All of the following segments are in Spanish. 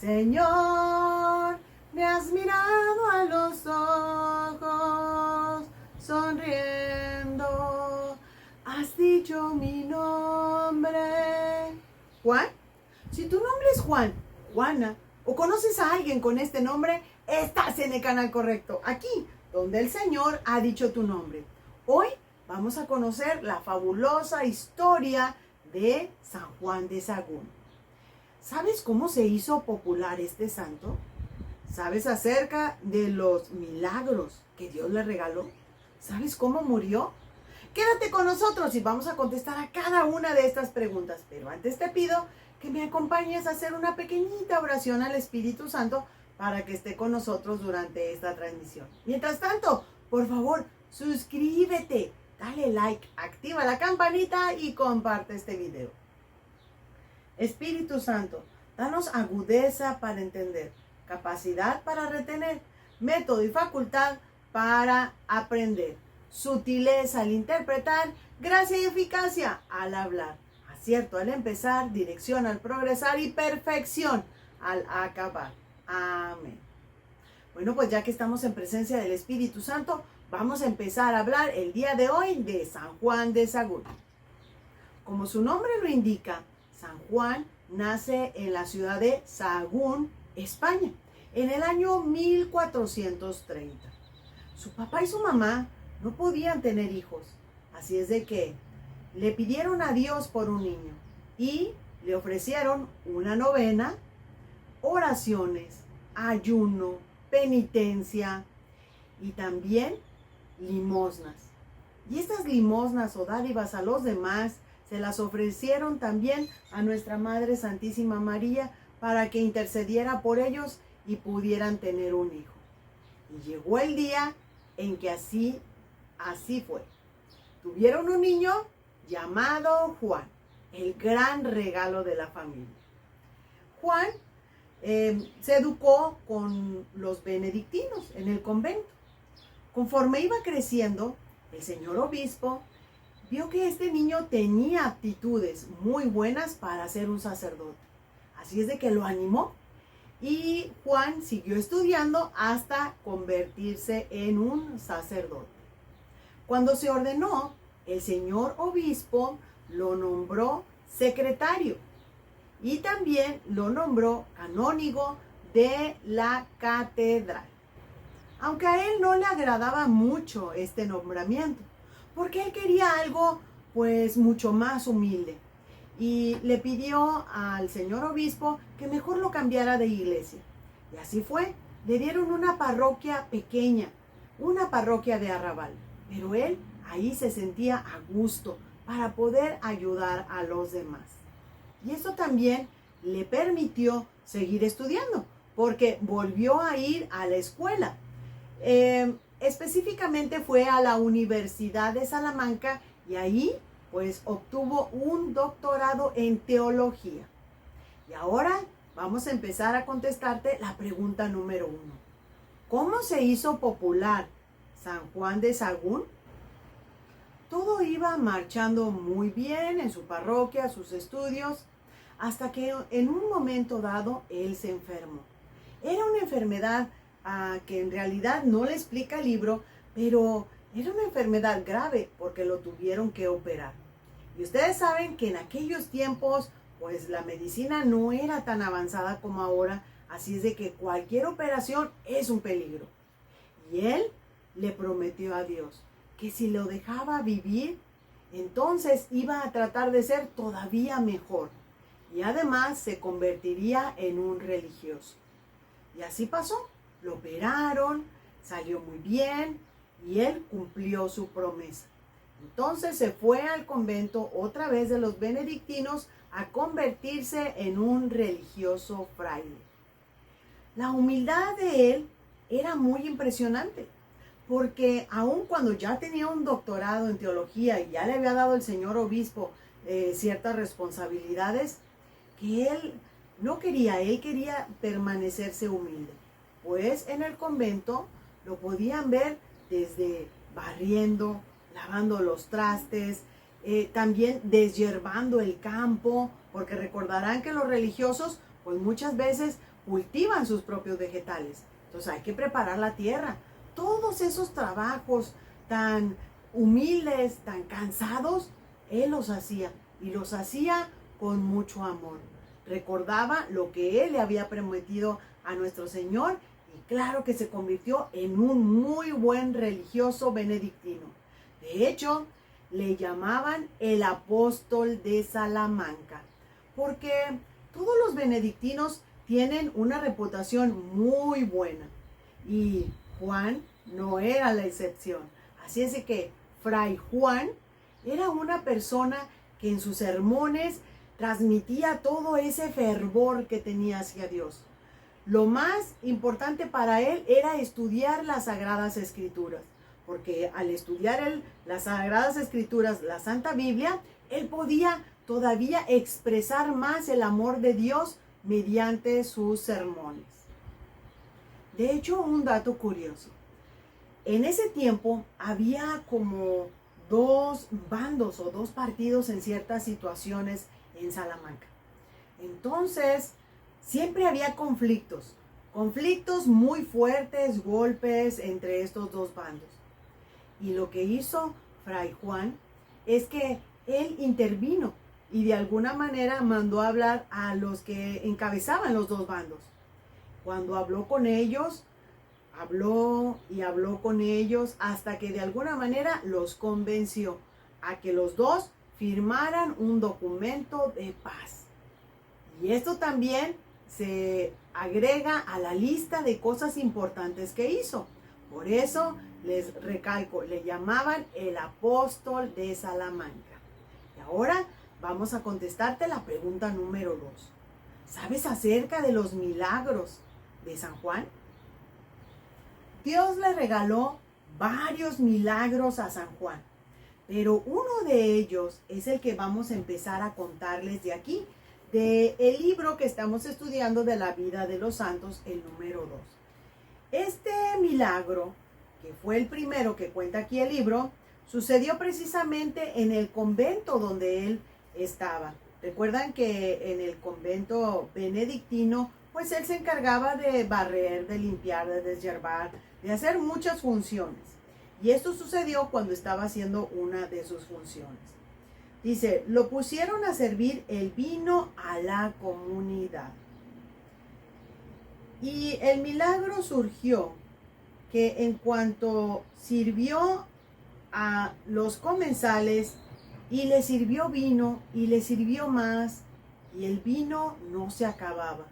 Señor, me has mirado a los ojos, sonriendo, has dicho mi nombre. Juan, si tu nombre es Juan, Juana, o conoces a alguien con este nombre, estás en el canal correcto, aquí, donde el Señor ha dicho tu nombre. Hoy vamos a conocer la fabulosa historia de San Juan de Sagún. ¿Sabes cómo se hizo popular este santo? ¿Sabes acerca de los milagros que Dios le regaló? ¿Sabes cómo murió? Quédate con nosotros y vamos a contestar a cada una de estas preguntas. Pero antes te pido que me acompañes a hacer una pequeñita oración al Espíritu Santo para que esté con nosotros durante esta transmisión. Mientras tanto, por favor, suscríbete, dale like, activa la campanita y comparte este video. Espíritu Santo, danos agudeza para entender, capacidad para retener, método y facultad para aprender, sutileza al interpretar, gracia y eficacia al hablar, acierto al empezar, dirección al progresar y perfección al acabar. Amén. Bueno, pues ya que estamos en presencia del Espíritu Santo, vamos a empezar a hablar el día de hoy de San Juan de Sagún. Como su nombre lo indica, San Juan nace en la ciudad de Sagún, España, en el año 1430. Su papá y su mamá no podían tener hijos, así es de que le pidieron a Dios por un niño y le ofrecieron una novena, oraciones, ayuno, penitencia y también limosnas. Y estas limosnas o dádivas a los demás se las ofrecieron también a nuestra Madre Santísima María para que intercediera por ellos y pudieran tener un hijo. Y llegó el día en que así fue. Tuvieron un niño llamado Juan, el gran regalo de la familia. Juan se educó con los benedictinos en el convento. Conforme iba creciendo, el señor obispo vio que este niño tenía aptitudes muy buenas para ser un sacerdote. Así es de que lo animó y Juan siguió estudiando hasta convertirse en un sacerdote. Cuando se ordenó, el señor obispo lo nombró secretario y también lo nombró canónigo de la catedral. Aunque a él no le agradaba mucho este nombramiento, porque él quería algo pues mucho más humilde y le pidió al señor obispo que mejor lo cambiara de iglesia. Y así fue, le dieron una parroquia pequeña, una parroquia de arrabal, pero él ahí se sentía a gusto para poder ayudar a los demás. Y eso también le permitió seguir estudiando, porque volvió a ir a la escuela. Específicamente fue a la Universidad de Salamanca y ahí pues obtuvo un doctorado en teología. Y ahora vamos a empezar a contestarte la pregunta número 1. ¿Cómo se hizo popular San Juan de Sagún? Todo iba marchando muy bien en su parroquia, sus estudios, hasta que en un momento dado él se enfermó. Era una enfermedad que en realidad no le explica el libro, pero era una enfermedad grave porque lo tuvieron que operar. Y ustedes saben que en aquellos tiempos, pues la medicina no era tan avanzada como ahora, así es de que cualquier operación es un peligro. Y él le prometió a Dios que si lo dejaba vivir, entonces iba a tratar de ser todavía mejor. Y además se convertiría en un religioso. Y así pasó. Lo operaron, salió muy bien y él cumplió su promesa. Entonces se fue al convento otra vez de los benedictinos a convertirse en un religioso fraile. La humildad de él era muy impresionante, porque aun cuando ya tenía un doctorado en teología y ya le había dado el señor obispo ciertas responsabilidades, que él no quería, él quería permanecerse humilde. Pues en el convento lo podían ver desde barriendo, lavando los trastes, también deshiervando el campo, porque recordarán que los religiosos pues muchas veces cultivan sus propios vegetales. Entonces hay que preparar la tierra. Todos esos trabajos tan humildes, tan cansados, él los hacía y los hacía con mucho amor. Recordaba lo que él le había prometido a nuestro Señor y claro que se convirtió en un muy buen religioso benedictino. De hecho, le llamaban el apóstol de Salamanca, porque todos los benedictinos tienen una reputación muy buena y Juan no era la excepción. Así es de que Fray Juan era una persona que en sus sermones transmitía todo ese fervor que tenía hacia Dios. Lo más importante para él era estudiar las Sagradas Escrituras, porque al estudiar las Sagradas Escrituras, la Santa Biblia, él podía todavía expresar más el amor de Dios mediante sus sermones. De hecho, un dato curioso. En ese tiempo había como dos bandos o dos partidos en ciertas situaciones en Salamanca. Entonces, siempre había conflictos muy fuertes, golpes entre estos dos bandos. Y lo que hizo Fray Juan es que él intervino y de alguna manera mandó a hablar a los que encabezaban los dos bandos. Cuando habló con ellos, habló con ellos hasta que de alguna manera los convenció a que los dos firmaran un documento de paz. Y esto también se agrega a la lista de cosas importantes que hizo. Por eso les recalco, le llamaban el apóstol de Salamanca. Y ahora vamos a contestarte la pregunta número 2. ¿Sabes acerca de los milagros de San Juan? Dios le regaló varios milagros a San Juan, pero uno de ellos es el que vamos a empezar a contarles de aquí, del libro que estamos estudiando de la vida de los santos, el número 2. Este milagro, que fue el primero que cuenta aquí el libro, sucedió precisamente en el convento donde él estaba. Recuerdan que en el convento benedictino, pues él se encargaba de barrer, de limpiar, de deshiervar, de hacer muchas funciones. Y esto sucedió cuando estaba haciendo una de sus funciones. Dice, lo pusieron a servir el vino a la comunidad. Y el milagro surgió que en cuanto sirvió a los comensales y le sirvió vino y le sirvió más, y el vino no se acababa.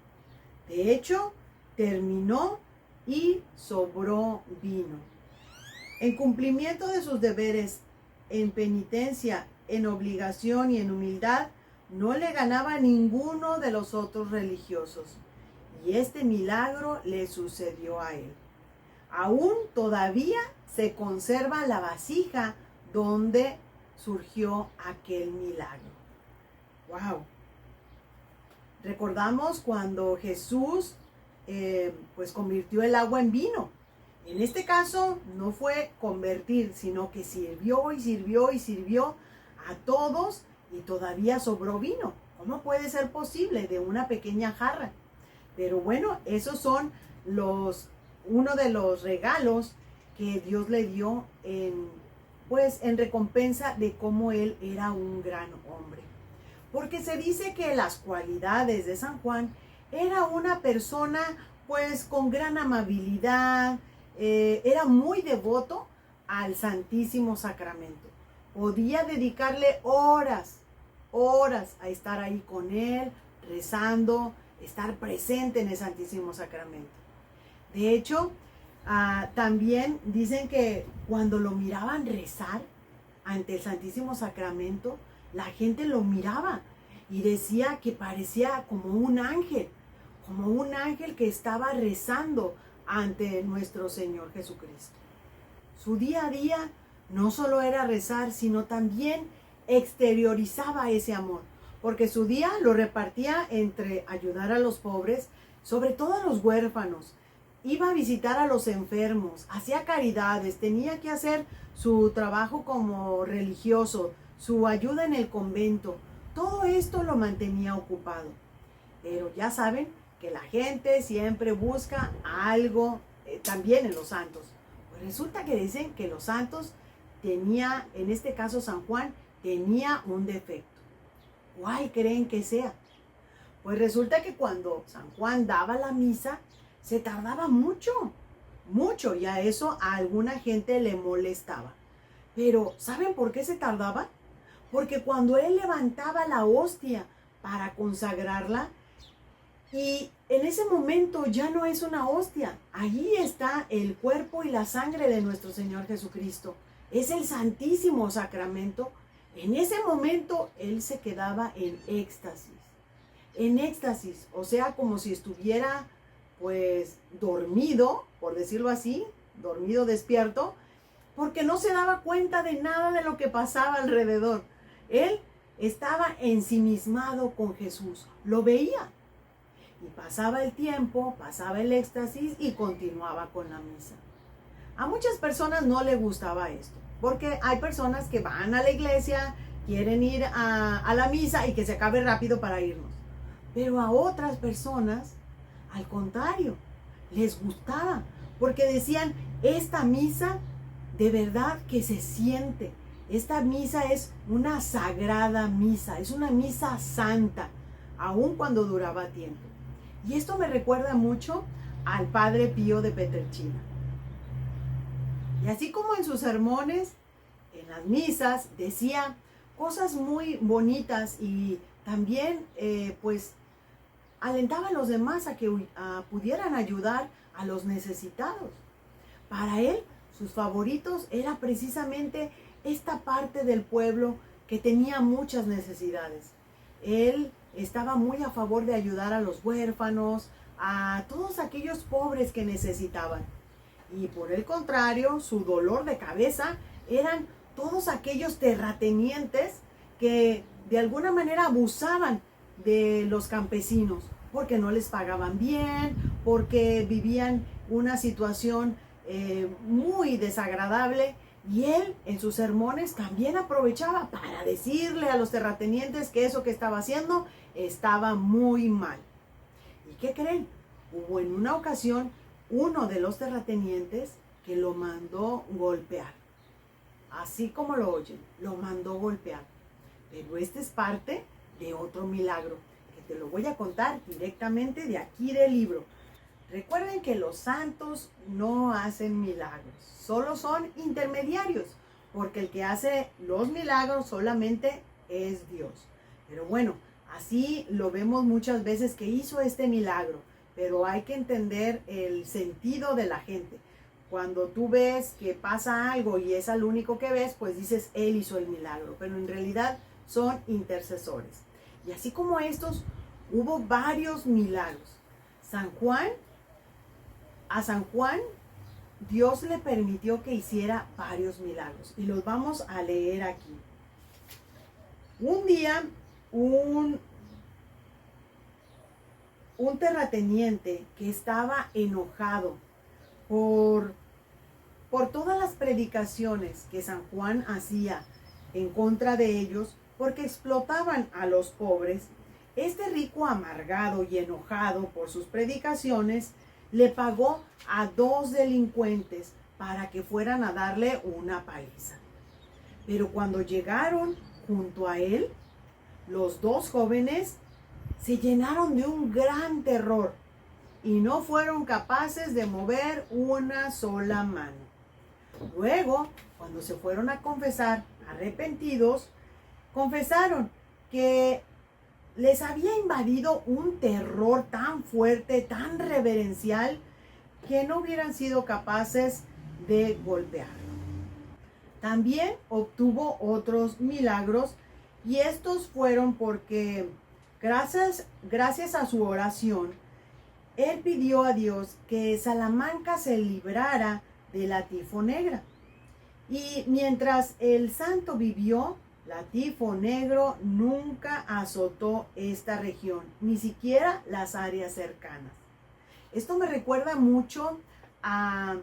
De hecho, terminó y sobró vino. En cumplimiento de sus deberes, en penitencia, en obligación y en humildad, no le ganaba a ninguno de los otros religiosos. Y este milagro le sucedió a él. Aún todavía se conserva la vasija donde surgió aquel milagro. ¡Wow! Recordamos cuando Jesús pues convirtió el agua en vino. En este caso no fue convertir, sino que sirvió y sirvió y sirvió a todos y todavía sobró vino. ¿Cómo puede ser posible de una pequeña jarra? Pero bueno, esos son uno de los regalos que Dios le dio en recompensa de cómo él era un gran hombre. Porque se dice que las cualidades de San Juan era una persona pues con gran amabilidad, era muy devoto al Santísimo Sacramento. Podía dedicarle horas a estar ahí con él, rezando, estar presente en el Santísimo Sacramento. De hecho, también dicen que cuando lo miraban rezar ante el Santísimo Sacramento, la gente lo miraba y decía que parecía como un ángel que estaba rezando ante nuestro Señor Jesucristo. Su día a día no solo era rezar, sino también exteriorizaba ese amor, porque su día lo repartía entre ayudar a los pobres, sobre todo a los huérfanos. Iba a visitar a los enfermos, hacía caridades, tenía que hacer su trabajo como religioso, su ayuda en el convento. Todo esto lo mantenía ocupado. Pero ya saben que la gente siempre busca algo también en los santos. Pues resulta que dicen que los santos tenía, en este caso San Juan, tenía un defecto. ¿Cuál creen que sea? Pues resulta que cuando San Juan daba la misa, se tardaba mucho, mucho, y a eso a alguna gente le molestaba. Pero, ¿saben por qué se tardaba? Porque cuando él levantaba la hostia para consagrarla, y en ese momento ya no es una hostia, allí está el cuerpo y la sangre de nuestro Señor Jesucristo. Es el Santísimo Sacramento. En ese momento él se quedaba en éxtasis, o sea, como si estuviera pues dormido, por decirlo así, dormido despierto, porque no se daba cuenta de nada de lo que pasaba alrededor. Él estaba ensimismado con Jesús, lo veía. Y pasaba el tiempo, pasaba el éxtasis y continuaba con la misa. A muchas personas no les gustaba esto, porque hay personas que van a la iglesia, quieren ir a la misa y que se acabe rápido para irnos. Pero a otras personas, al contrario, les gustaba, porque decían, esta misa de verdad que se siente. Esta misa es una sagrada misa, es una misa santa, aun cuando duraba tiempo. Y esto me recuerda mucho al Padre Pío de Pietrelcina. Y así como en sus sermones, en las misas, decía cosas muy bonitas y también pues alentaba a los demás a que pudieran ayudar a los necesitados. Para él, sus favoritos era precisamente esta parte del pueblo que tenía muchas necesidades. Él estaba muy a favor de ayudar a los huérfanos, a todos aquellos pobres que necesitaban. Y por el contrario, su dolor de cabeza eran todos aquellos terratenientes que de alguna manera abusaban de los campesinos, porque no les pagaban bien, porque vivían una situación muy desagradable. Y él en sus sermones también aprovechaba para decirle a los terratenientes que eso que estaba haciendo estaba muy mal. ¿Y qué creen? Hubo en una ocasión uno de los terratenientes que lo mandó golpear. Así como lo oyen, lo mandó golpear. Pero este es parte de otro milagro que te lo voy a contar directamente de aquí del libro. Recuerden que los santos no hacen milagros, solo son intermediarios, porque el que hace los milagros solamente es Dios. Pero bueno, así lo vemos muchas veces que hizo este milagro, pero hay que entender el sentido de la gente. Cuando tú ves que pasa algo y es al único que ves, pues dices, él hizo el milagro, pero en realidad son intercesores. Y así como estos, hubo varios milagros. A San Juan, Dios le permitió que hiciera varios milagros y los vamos a leer aquí. Un día, un terrateniente que estaba enojado por todas las predicaciones que San Juan hacía en contra de ellos, porque explotaban a los pobres, este rico amargado y enojado por sus predicaciones, le pagó a 2 delincuentes para que fueran a darle una paliza. Pero cuando llegaron junto a él, los 2 jóvenes se llenaron de un gran terror y no fueron capaces de mover una sola mano. Luego, cuando se fueron a confesar, arrepentidos, confesaron que les había invadido un terror tan fuerte, tan reverencial, que no hubieran sido capaces de golpearlo. También obtuvo otros milagros, y estos fueron porque gracias a su oración, él pidió a Dios que Salamanca se librara de la tifo negra. Y mientras el santo vivió, la tifo negro nunca azotó esta región, ni siquiera las áreas cercanas. Esto me recuerda mucho a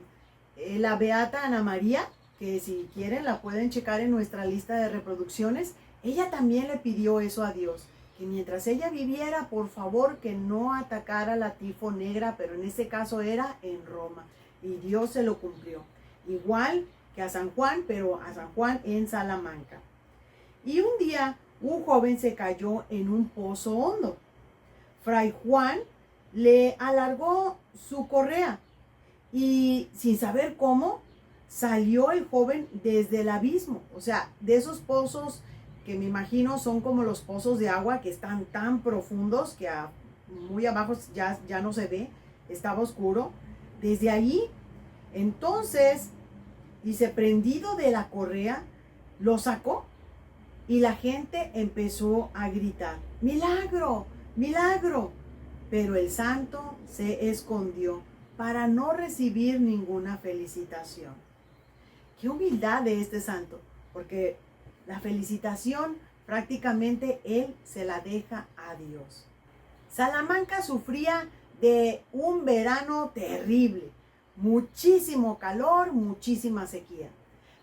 la Beata Ana María, que si quieren la pueden checar en nuestra lista de reproducciones. Ella también le pidió eso a Dios, que mientras ella viviera, por favor, que no atacara la tifo negra, pero en este caso era en Roma. Y Dios se lo cumplió. Igual que a San Juan, pero a San Juan en Salamanca. Y un día, un joven se cayó en un pozo hondo. Fray Juan le alargó su correa y sin saber cómo, salió el joven desde el abismo. O sea, de esos pozos que me imagino son como los pozos de agua que están tan profundos que muy abajo ya no se ve, estaba oscuro. Desde ahí, entonces, dice, prendido de la correa, lo sacó y la gente empezó a gritar, ¡milagro! ¡Milagro! Pero el santo se escondió para no recibir ninguna felicitación. Qué humildad de este santo, porque la felicitación prácticamente él se la deja a Dios. Salamanca sufría de un verano terrible, muchísimo calor, muchísima sequía.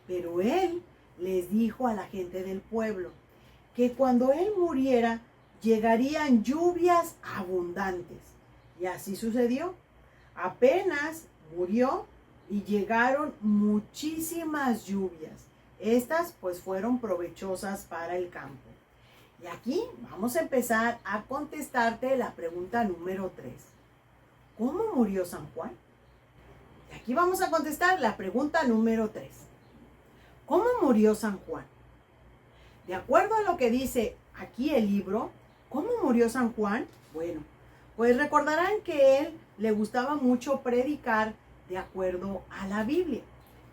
Pero él les dijo a la gente del pueblo que cuando él muriera llegarían lluvias abundantes. Y así sucedió. Apenas murió y llegaron muchísimas lluvias. Estas pues fueron provechosas para el campo. Y aquí vamos a empezar a contestarte la pregunta número 3. ¿Cómo murió San Juan? Y aquí vamos a contestar la pregunta número 3. ¿Cómo murió San Juan? De acuerdo a lo que dice aquí el libro, ¿cómo murió San Juan? Bueno, pues recordarán que él le gustaba mucho predicar de acuerdo a la Biblia.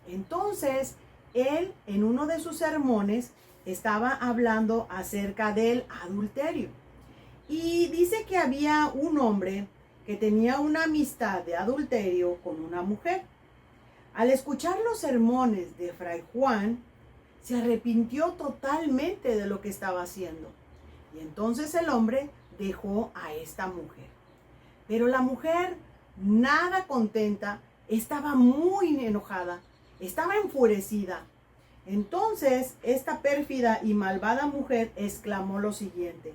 Entonces, él en uno de sus sermones estaba hablando acerca del adulterio. Y dice que había un hombre que tenía una amistad de adulterio con una mujer. Al escuchar los sermones de Fray Juan, se arrepintió totalmente de lo que estaba haciendo. Y entonces el hombre dejó a esta mujer. Pero la mujer, nada contenta, estaba muy enojada, estaba enfurecida. Entonces, esta pérfida y malvada mujer exclamó lo siguiente: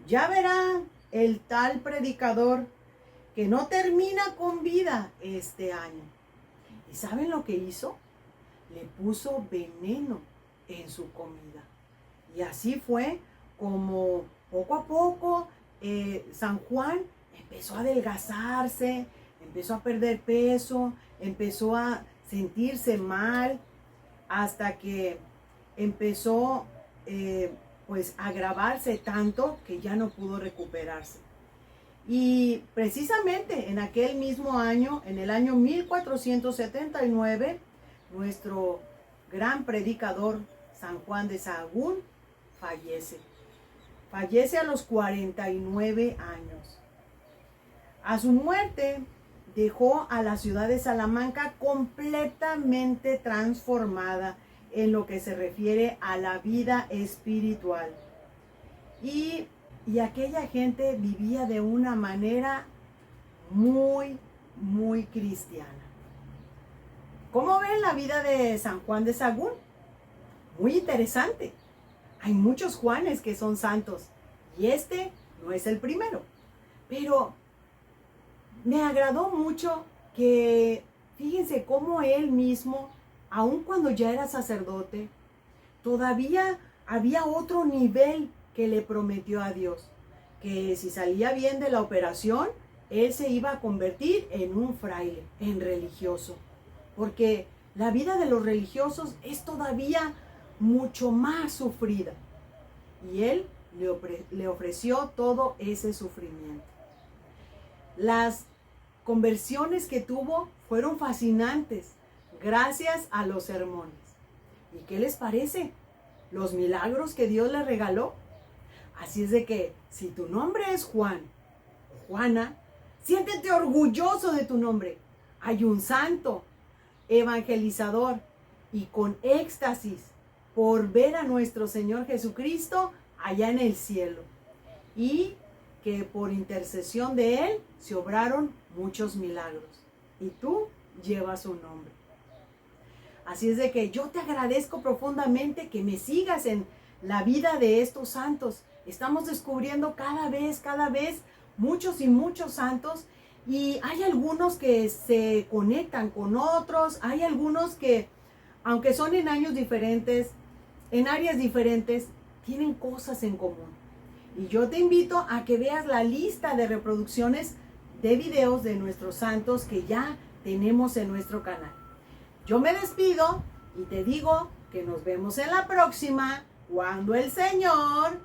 ya verá el tal predicador que no termina con vida este año. ¿Y saben lo que hizo? Le puso veneno en su comida. Y así fue como poco a poco San Juan empezó a adelgazarse, empezó a perder peso, empezó a sentirse mal, hasta que empezó pues a agravarse tanto que ya no pudo recuperarse. Y precisamente en aquel mismo año, en el año 1479, nuestro gran predicador San Juan de Sahagún fallece. Fallece a los 49 años. A su muerte dejó a la ciudad de Salamanca completamente transformada en lo que se refiere a la vida espiritual. Y aquella gente vivía de una manera muy, muy cristiana. ¿Cómo ven la vida de San Juan de Sahagún? Muy interesante. Hay muchos Juanes que son santos y este no es el primero. Pero me agradó mucho que, fíjense cómo él mismo, aun cuando ya era sacerdote, todavía había otro nivel que le prometió a Dios, que si salía bien de la operación, él se iba a convertir en un fraile, en religioso, porque la vida de los religiosos es todavía mucho más sufrida, y él le ofreció todo ese sufrimiento. Las conversiones que tuvo fueron fascinantes, gracias a los sermones. ¿Y qué les parece? Los milagros que Dios le regaló. Así es de que, si tu nombre es Juan o Juana, siéntete orgulloso de tu nombre. Hay un santo, evangelizador y con éxtasis por ver a nuestro Señor Jesucristo allá en el cielo. Y que por intercesión de Él se obraron muchos milagros. Y tú llevas su nombre. Así es de que yo te agradezco profundamente que me sigas en la vida de estos santos Estamos descubriendo cada vez muchos y muchos santos, y hay algunos que se conectan con otros, hay algunos que, aunque son en años diferentes, en áreas diferentes, tienen cosas en común. Y yo te invito a que veas la lista de reproducciones de videos de nuestros santos que ya tenemos en nuestro canal. Yo me despido y te digo que nos vemos en la próxima, cuando el Señor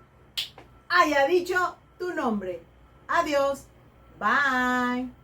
haya dicho tu nombre. Adiós. Bye.